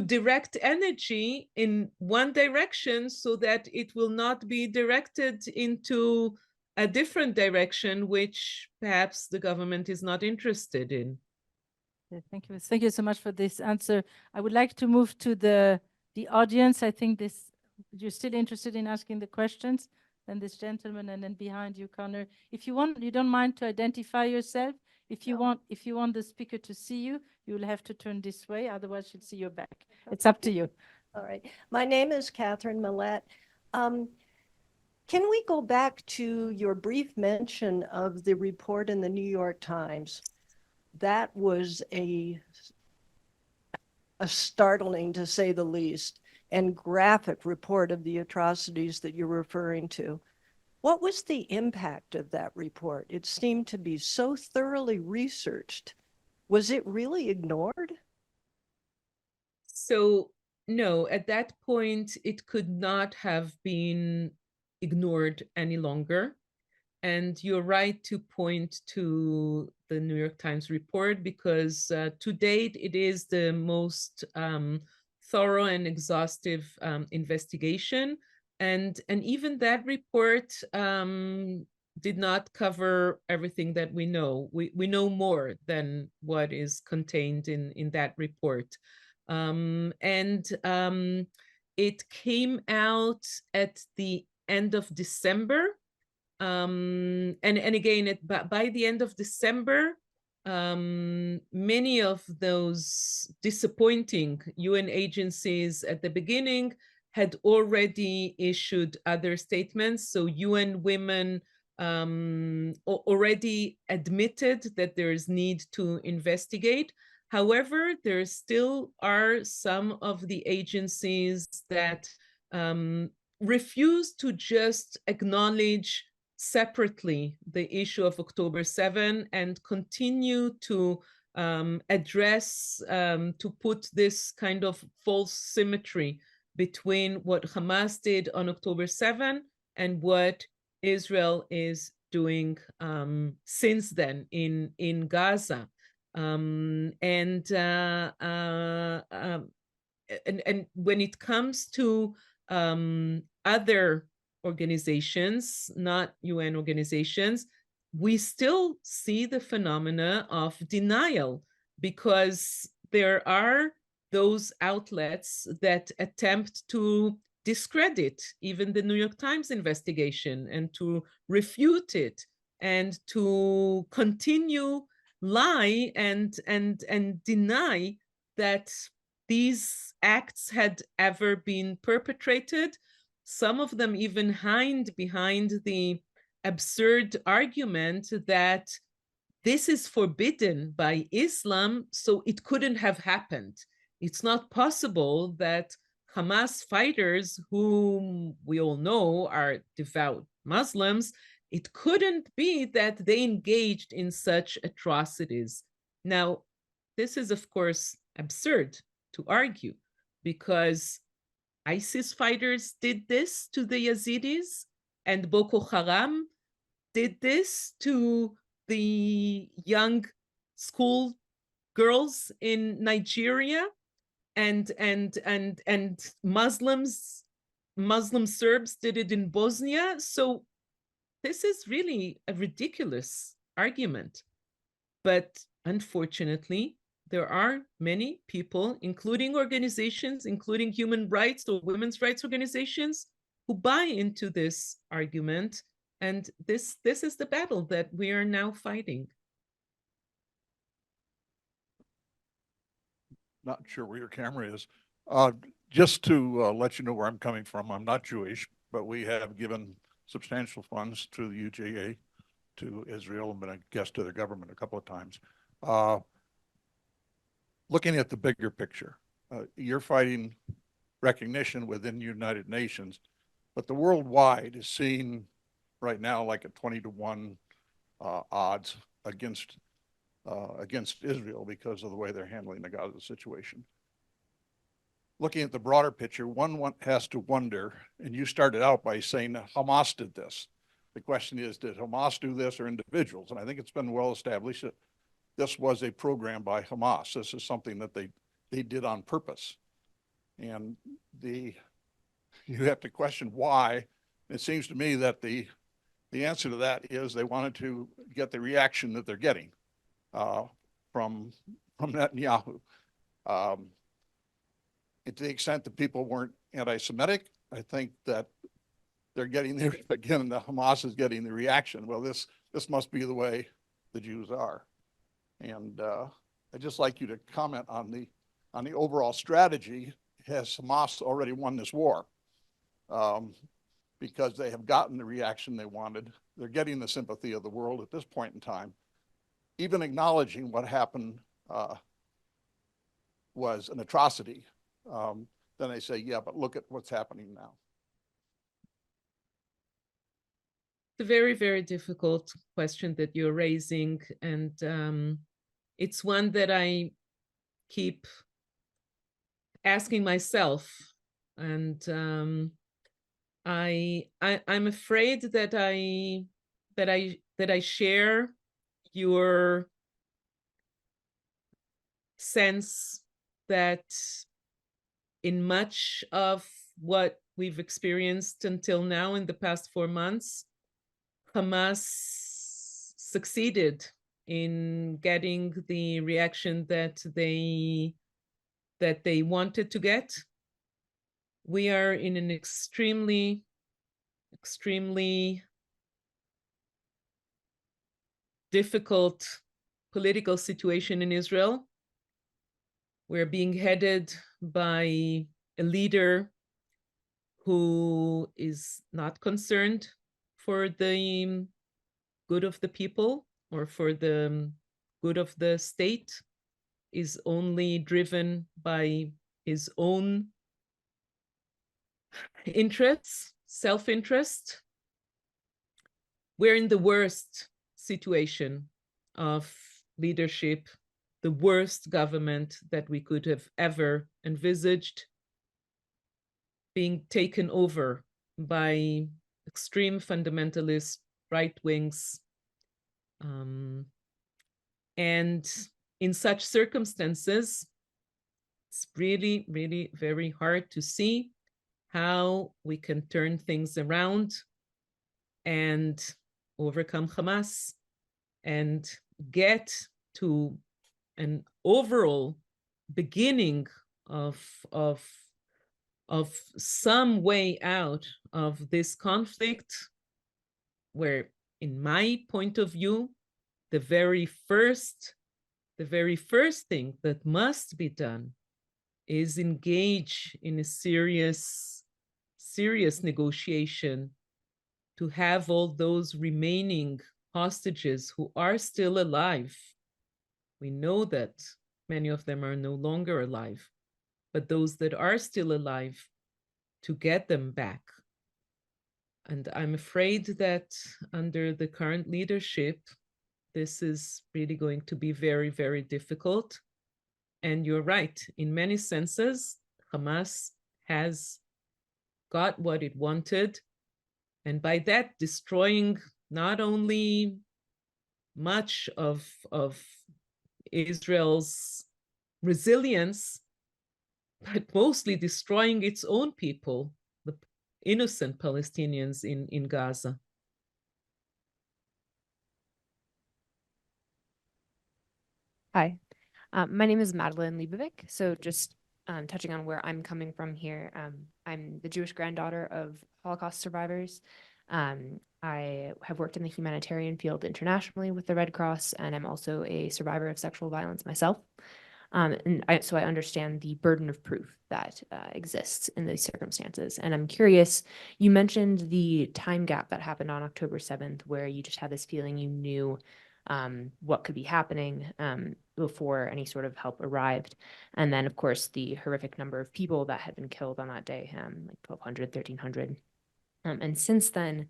direct energy in one direction so that it will not be directed into a different direction, which perhaps the government is not interested in. Yeah, thank you. Thank you so much for this answer. I would like to move to the audience. I think you're still interested in asking the questions. Then this gentleman, and then behind you, Connor. If you want, you don't mind to identify yourself. If you want the speaker to see you, you'll have to turn this way. Otherwise, she'll see your back. It's up to you. All right. My name is Catherine Millette. Can we go back to your brief mention of the report in the New York Times? That was a startling, to say the least, and graphic report of the atrocities that you're referring to. What was the impact of that report? It seemed to be so thoroughly researched. Was it really ignored? So, no, at that point, it could not have been ignored any longer. And you're right to point to the New York Times report, because to date, it is the most thorough and exhaustive investigation. And even that report did not cover everything that we know. We know more than what is contained in that report. It came out at the end of December. And again, by the end of December, many of those disappointing UN agencies at the beginning had already issued other statements. So UN Women already admitted that there is need to investigate. However, there still are some of the agencies that refuse to just acknowledge separately the issue of October 7 and continue to address, to put this kind of false symmetry between what Hamas did on October 7 and what Israel is doing since then in Gaza. And when it comes to other organizations, not UN organizations, we still see the phenomena of denial, because there are those outlets that attempt to discredit even the New York Times investigation and to refute it and to continue lie and deny that these acts had ever been perpetrated. Some of them even hide behind the absurd argument that this is forbidden by Islam, so it couldn't have happened. It's not possible that Hamas fighters, whom we all know are devout Muslims, it couldn't be that they engaged in such atrocities. Now, this is, of course, absurd to argue, because ISIS fighters did this to the Yazidis, and Boko Haram did this to the young school girls in Nigeria, and Muslim Serbs did it in Bosnia. So this is really a ridiculous argument. But unfortunately, there are many people, including organizations, including human rights or women's rights organizations, who buy into this argument. And this is the battle that we are now fighting. Not sure where your camera is. Just to let you know where I'm coming from, I'm not Jewish, but we have given substantial funds to the UJA, to Israel, and been a guest to their government a couple of times. Looking at the bigger picture, you're fighting recognition within the United Nations, but the worldwide is seen right now like a 20-to-1 odds against Israel because of the way they're handling the Gaza situation. Looking at the broader picture, one has to wonder, and you started out by saying that Hamas did this. The question is, did Hamas do this or individuals? And I think it's been well established that this was a program by Hamas. This is something that they did on purpose. And you have to question why. It seems to me that the answer to that is they wanted to get the reaction that they're getting from Netanyahu. And to the extent that people weren't anti-Semitic, I think that they're getting there again. The Hamas is getting the reaction. Well, this must be the way the Jews are. And I'd just like you to comment on the overall strategy. Has Hamas already won this war? Because they have gotten the reaction they wanted. They're getting the sympathy of the world at this point in time. Even acknowledging what happened was an atrocity. Then they say, yeah, but look at what's happening now. It's a very, very difficult question that you're raising. And it's one that I keep asking myself. And I'm afraid that I share your sense that in much of what we've experienced until now in the past 4 months, Hamas succeeded in getting the reaction that they wanted to get. We are in an extremely, extremely difficult political situation in Israel. We're being headed by a leader who is not concerned for the good of the people or for the good of the state is only driven by his own interests, self-interest, we're in the worst situation of leadership, the worst government that we could have ever envisaged, being taken over by extreme fundamentalist right wings. And in such circumstances, it's really, really very hard to see how we can turn things around and overcome Hamas and get to an overall beginning of some way out of this conflict, where, in my point of view, the very first thing that must be done is engage in a serious negotiation to have all those remaining hostages who are still alive. We know that many of them are no longer alive, but those that are still alive, to get them back. And I'm afraid that under the current leadership, this is really going to be very, very difficult. And you're right, in many senses, Hamas has got what it wanted, and by that destroying not only much of Israel's resilience, but mostly destroying its own people, the innocent Palestinians in Gaza. Hi, my name is Madeline Leibovic. So just touching on where I'm coming from here, I'm the Jewish granddaughter of Holocaust survivors. I have worked in the humanitarian field internationally with the Red Cross, and I'm also a survivor of sexual violence myself. So I understand the burden of proof that exists in these circumstances. And I'm curious, you mentioned the time gap that happened on October 7th, where you just had this feeling you knew what could be happening before any sort of help arrived. And then, of course, the horrific number of people that had been killed on that day, like 1,200, 1,300. And since then,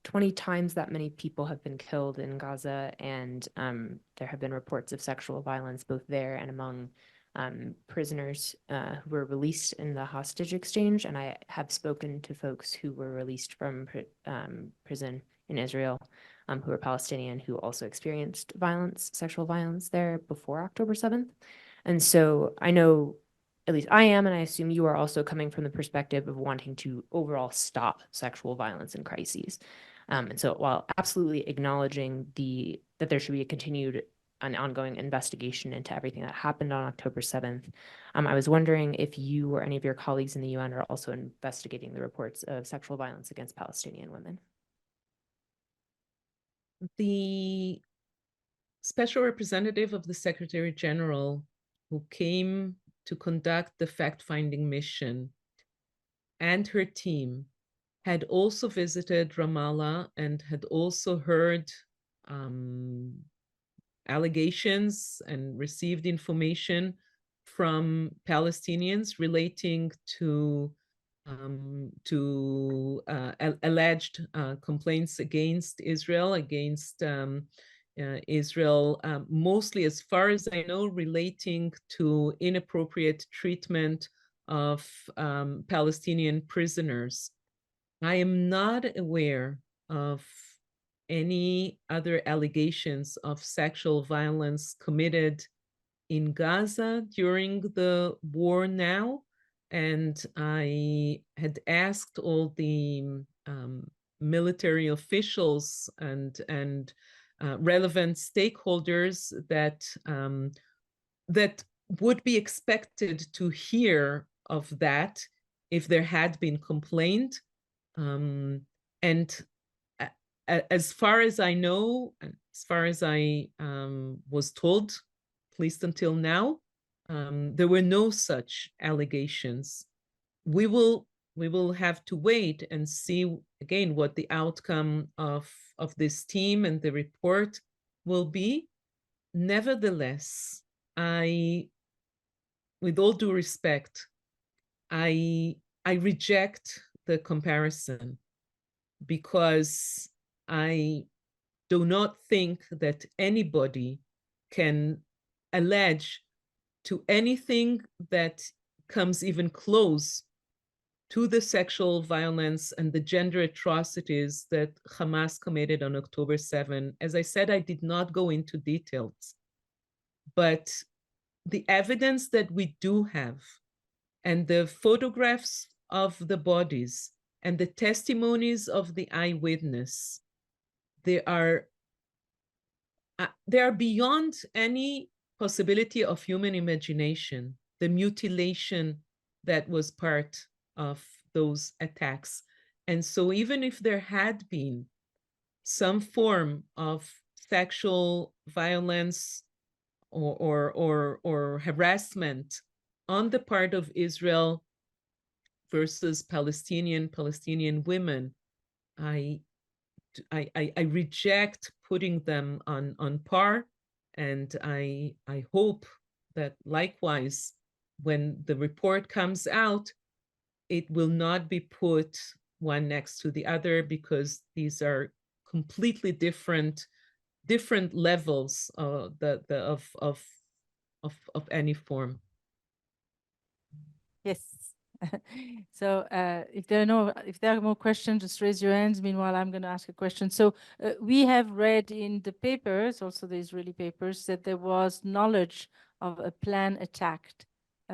20 times that many people have been killed in Gaza, and there have been reports of sexual violence both there and among prisoners who were released in the hostage exchange. And I have spoken to folks who were released from prison in Israel who are Palestinian, who also experienced violence, sexual violence there before October 7th. And so I know, at least I am, and I assume you are also coming from the perspective of wanting to overall stop sexual violence and crises. And so while absolutely acknowledging that there should be a continued and ongoing investigation into everything that happened on October 7th, I was wondering if you or any of your colleagues in the UN are also investigating the reports of sexual violence against Palestinian women. The special representative of the Secretary General, who came to conduct the fact-finding mission, and her team had also visited Ramallah and had also heard allegations and received information from Palestinians relating to alleged complaints against Israel, mostly, as far as I know, relating to inappropriate treatment of Palestinian prisoners. I am not aware of any other allegations of sexual violence committed in Gaza during the war now. And I had asked all the military officials and relevant stakeholders that would be expected to hear of that if there had been complaint. And as far as I know, as far as I was told, at least until now, there were no such allegations. We will we will have to wait and see again what the outcome of this team and the report will be. Nevertheless, with all due respect, I reject the comparison because I do not think that anybody can allege to anything that comes even close to the sexual violence and the gender atrocities that Hamas committed on October 7. As I said, I did not go into details, but the evidence that we do have and the photographs of the bodies and the testimonies of the eyewitness, they are beyond any possibility of human imagination, the mutilation that was part of those attacks. And so even if there had been some form of sexual violence or harassment on the part of Israel versus Palestinian women, I reject putting them on par, and I hope that likewise, when the report comes out, it will not be put one next to the other, because these are completely different levels of any form. Yes. So if there are more questions, just raise your hands. Meanwhile, I'm going to ask a question. So we have read in the papers, also the Israeli papers, that there was knowledge of a planned attack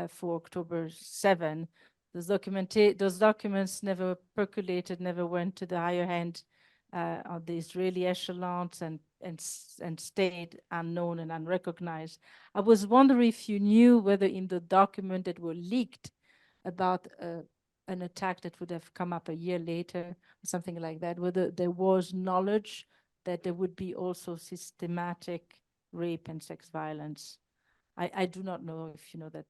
for October 7. Those documents never percolated, never went to the higher hand of the Israeli echelons and stayed unknown and unrecognized. I was wondering if you knew whether in the document that were leaked about an attack that would have come up a year later, or something like that, whether there was knowledge that there would be also systematic rape and sex violence. I do not know if you know that.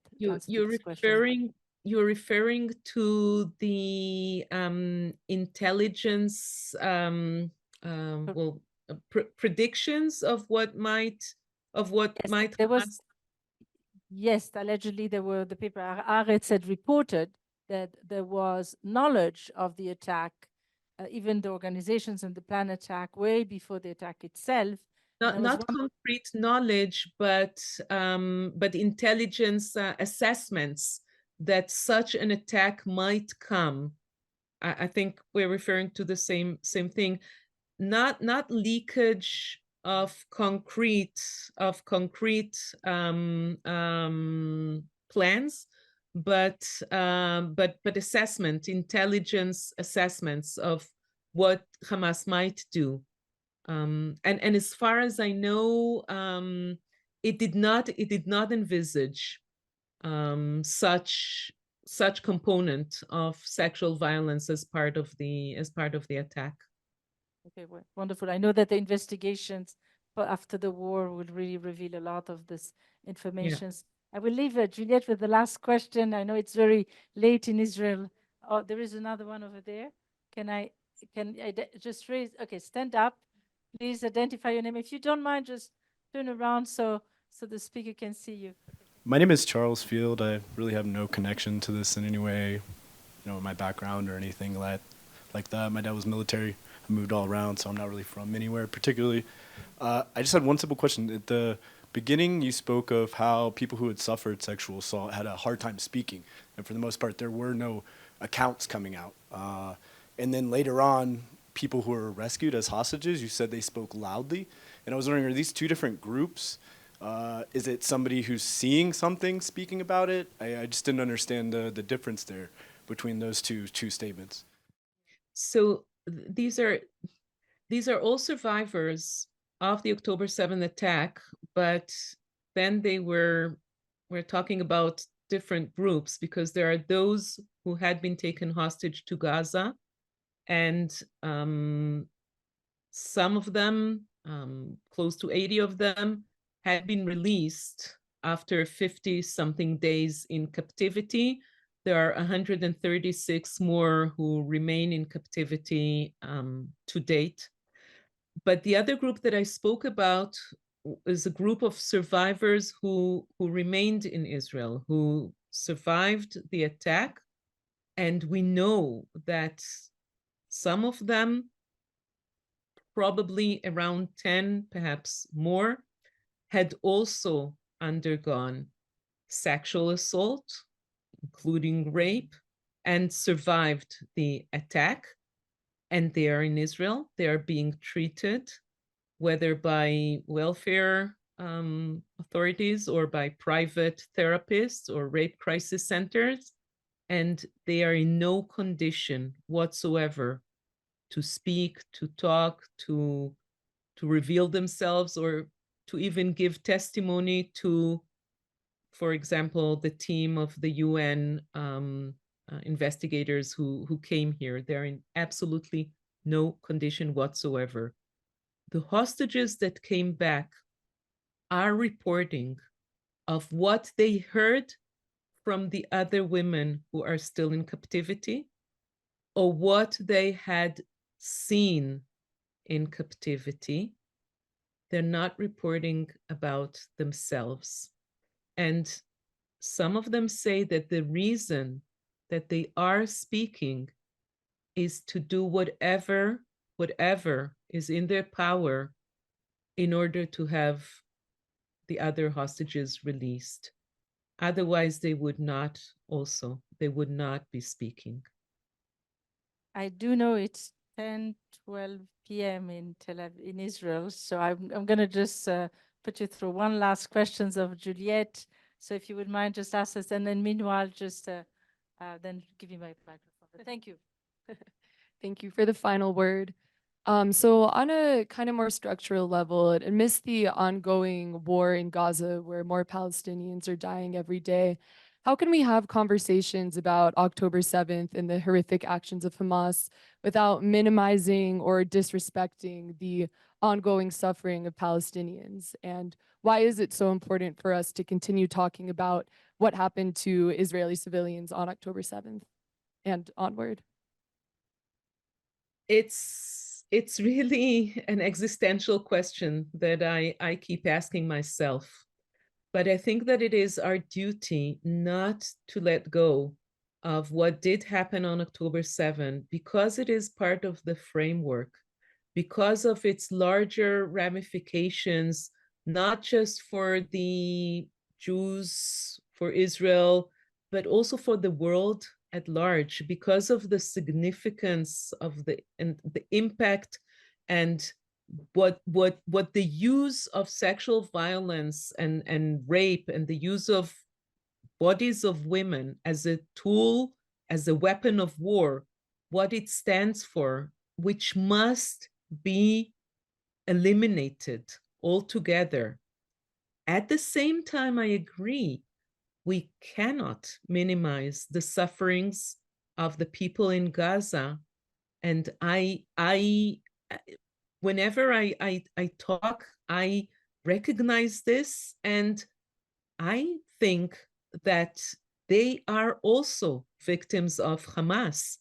You're referring to the intelligence predictions of what might happen. Yes, allegedly the paper Haaretz had reported that there was knowledge of the attack, even the organizations and the planned attack way before the attack itself. Not concrete knowledge, but intelligence assessments that such an attack might come. I think we're referring to the same thing. Not leakage of concrete plans, but assessment, intelligence assessments of what Hamas might do. And as far as I know, it did not envisage such component of sexual violence as part of the attack. Okay, well, wonderful. I know that the investigations after the war will really reveal a lot of this information. Yeah. I will leave Juliette with the last question. I know it's very late in Israel. Oh, there is another one over there. Can I just raise? Okay, stand up. Please identify your name. If you don't mind, just turn around so the speaker can see you. My name is Charles Field. I really have no connection to this in any way, my background or anything like that. My dad was military. I moved all around, so I'm not really from anywhere particularly. I just had one simple question. At the beginning, you spoke of how people who had suffered sexual assault had a hard time speaking, and for the most part, there were no accounts coming out. And then later on, people who were rescued as hostages, you said they spoke loudly. And I was wondering, are these two different groups? Is it somebody who's seeing something speaking about it? I just didn't understand the difference there between those two statements. So these are all survivors of the October 7th attack, but then we're talking about different groups, because there are those who had been taken hostage to Gaza, and some of them, close to 80 of them, had been released after 50-something days in captivity. There are 136 more who remain in captivity to date. But the other group that I spoke about is a group of survivors who remained in Israel, who survived the attack. And we know that some of them, probably around 10, perhaps more, had also undergone sexual assault, including rape, and survived the attack. And they are in Israel. They are being treated, whether by welfare authorities or by private therapists or rape crisis centers. And they are in no condition whatsoever to speak, to talk, to reveal themselves, or to even give testimony to, for example, the team of the UN investigators who came here. They're in absolutely no condition whatsoever. The hostages that came back are reporting of what they heard from the other women who are still in captivity, or what they had seen in captivity. They're not reporting about themselves. And some of them say that the reason that they are speaking is to do whatever is in their power in order to have the other hostages released. Otherwise, they would not be speaking. I do know it's 10:12 p.m. in Tel Aviv, in Israel. So I'm going to just put you through one last questions of Juliet. So if you would mind, just ask us, and then meanwhile, just then give you my microphone. But thank you. Thank you for the final word. So on a kind of more structural level, amidst the ongoing war in Gaza, where more Palestinians are dying every day, how can we have conversations about October 7th and the horrific actions of Hamas without minimizing or disrespecting the ongoing suffering of Palestinians? And why is it so important for us to continue talking about what happened to Israeli civilians on October 7th and onward? It's really an existential question that I keep asking myself. But I think that it is our duty not to let go of what did happen on October 7, because it is part of the framework, because of its larger ramifications, not just for the Jews, for Israel, but also for the world at large, because of the significance of the impact and what the use of sexual violence and rape and the use of bodies of women as a tool, as a weapon of war, what it stands for, which must be eliminated altogether. At the same time, I agree, we cannot minimize the sufferings of the people in Gaza. And whenever I talk, I recognize this, and I think that they are also victims of Hamas,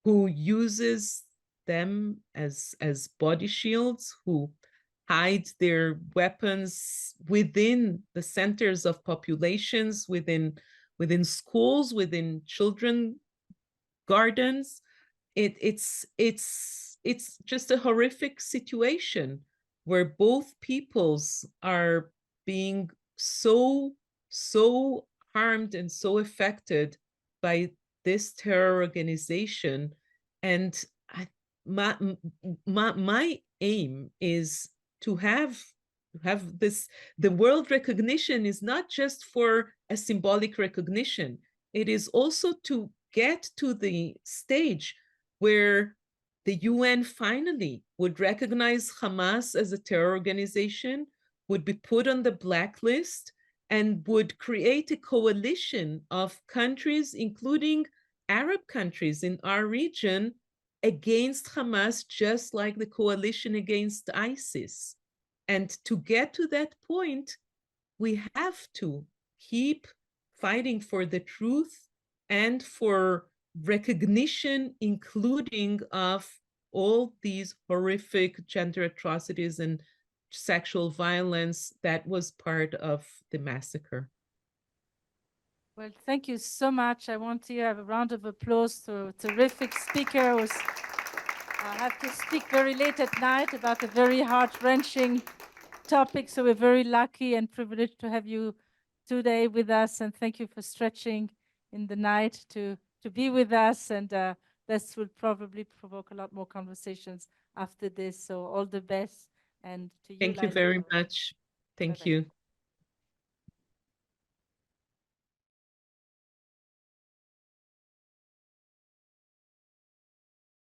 who uses them as body shields, who hide their weapons within the centers of populations, within schools, within children gardens. It's just a horrific situation where both peoples are being so harmed and so affected by this terror organization. And my aim is to have this. The world recognition is not just for a symbolic recognition. It is also to get to the stage where the UN finally would recognize Hamas as a terror organization, would be put on the blacklist, and would create a coalition of countries, including Arab countries in our region, against Hamas, just like the coalition against ISIS. And to get to that point, we have to keep fighting for the truth and for recognition, including of all these horrific gender atrocities and sexual violence that was part of the massacre. Well, thank you so much. I want to have a round of applause to a terrific speaker who's have to speak very late at night about a very heart-wrenching topic. So we're very lucky and privileged to have you today with us. And thank you for stretching in the night to be with us. And this will probably provoke a lot more conversations after this. So all the best. And to you, Thank you Liza. very much. Thank Bye-bye. you.